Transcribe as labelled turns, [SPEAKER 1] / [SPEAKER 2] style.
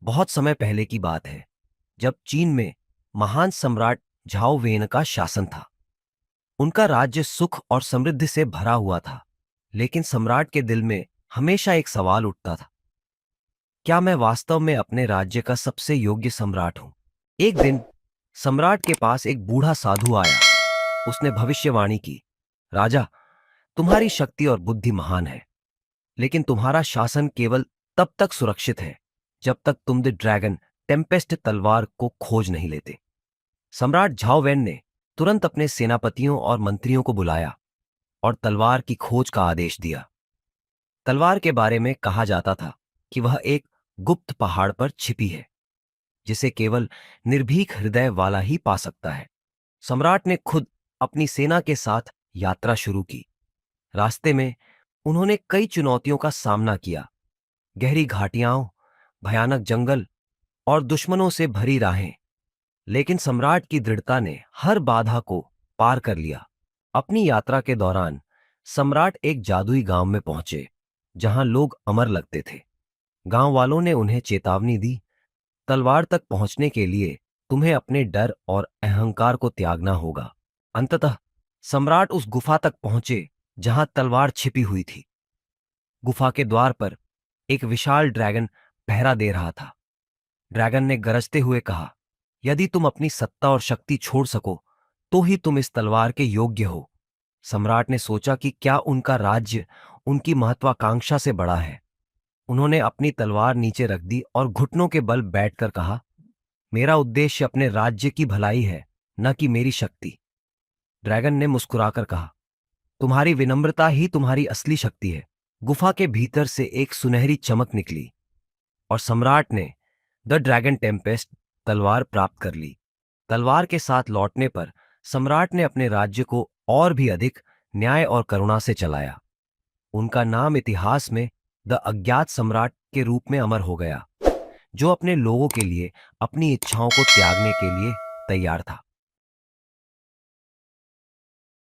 [SPEAKER 1] बहुत समय पहले की बात है, जब चीन में महान सम्राट झाओ वेन का शासन था। उनका राज्य सुख और समृद्धि से भरा हुआ था, लेकिन सम्राट के दिल में हमेशा एक सवाल उठता था, क्या मैं वास्तव में अपने राज्य का सबसे योग्य सम्राट हूं? एक दिन सम्राट के पास एक बूढ़ा साधु आया। उसने भविष्यवाणी की, राजा, तुम्हारी शक्ति और बुद्धि महान है, लेकिन तुम्हारा शासन केवल तब तक सुरक्षित है जब तक तुम द ड्रैगन टेम्पेस्ट तलवार को खोज नहीं लेते। सम्राट झाओ वैन ने तुरंत अपने सेनापतियों और मंत्रियों को बुलाया और तलवार की खोज का आदेश दिया। तलवार के बारे में कहा जाता था कि वह एक गुप्त पहाड़ पर छिपी है, जिसे केवल निर्भीक हृदय वाला ही पा सकता है। सम्राट ने खुद अपनी सेना के साथ यात्रा शुरू की। रास्ते में उन्होंने कई चुनौतियों का सामना किया, गहरी घाटियां, भयानक जंगल और दुश्मनों से भरी राहें। लेकिन सम्राट की दृढ़ता ने हर बाधा को पार कर लिया। अपनी यात्रा के दौरान सम्राट एक जादुई गांव में पहुंचे, जहां लोग अमर लगते थे। गांव वालों ने उन्हें चेतावनी दी, तलवार तक पहुंचने के लिए तुम्हें अपने डर और अहंकार को त्यागना होगा। अंततः सम्राट उस गुफा तक पहुंचे जहां तलवार छिपी हुई थी। गुफा के द्वार पर एक विशाल ड्रैगन पहरा दे रहा था। ड्रैगन ने गरजते हुए कहा, यदि तुम अपनी सत्ता और शक्ति छोड़ सको तो ही तुम इस तलवार के योग्य हो। सम्राट ने सोचा कि क्या उनका राज्य उनकी महत्वाकांक्षा से बड़ा है। उन्होंने अपनी तलवार नीचे रख दी और घुटनों के बल बैठकर कहा, मेरा उद्देश्य अपने राज्य की भलाई है, न कि मेरी शक्ति। ड्रैगन ने मुस्कुराकर कहा, तुम्हारी विनम्रता ही तुम्हारी असली शक्ति है। गुफा के भीतर से एक सुनहरी चमक निकली और सम्राट ने द ड्रैगन टेम्पेस्ट तलवार प्राप्त कर ली। तलवार के साथ लौटने पर सम्राट ने अपने राज्य को और भी अधिक न्याय और करुणा से चलाया। उनका नाम इतिहास में द अज्ञात सम्राट के रूप में अमर हो गया, जो अपने लोगों के लिए अपनी इच्छाओं को त्यागने के लिए तैयार था।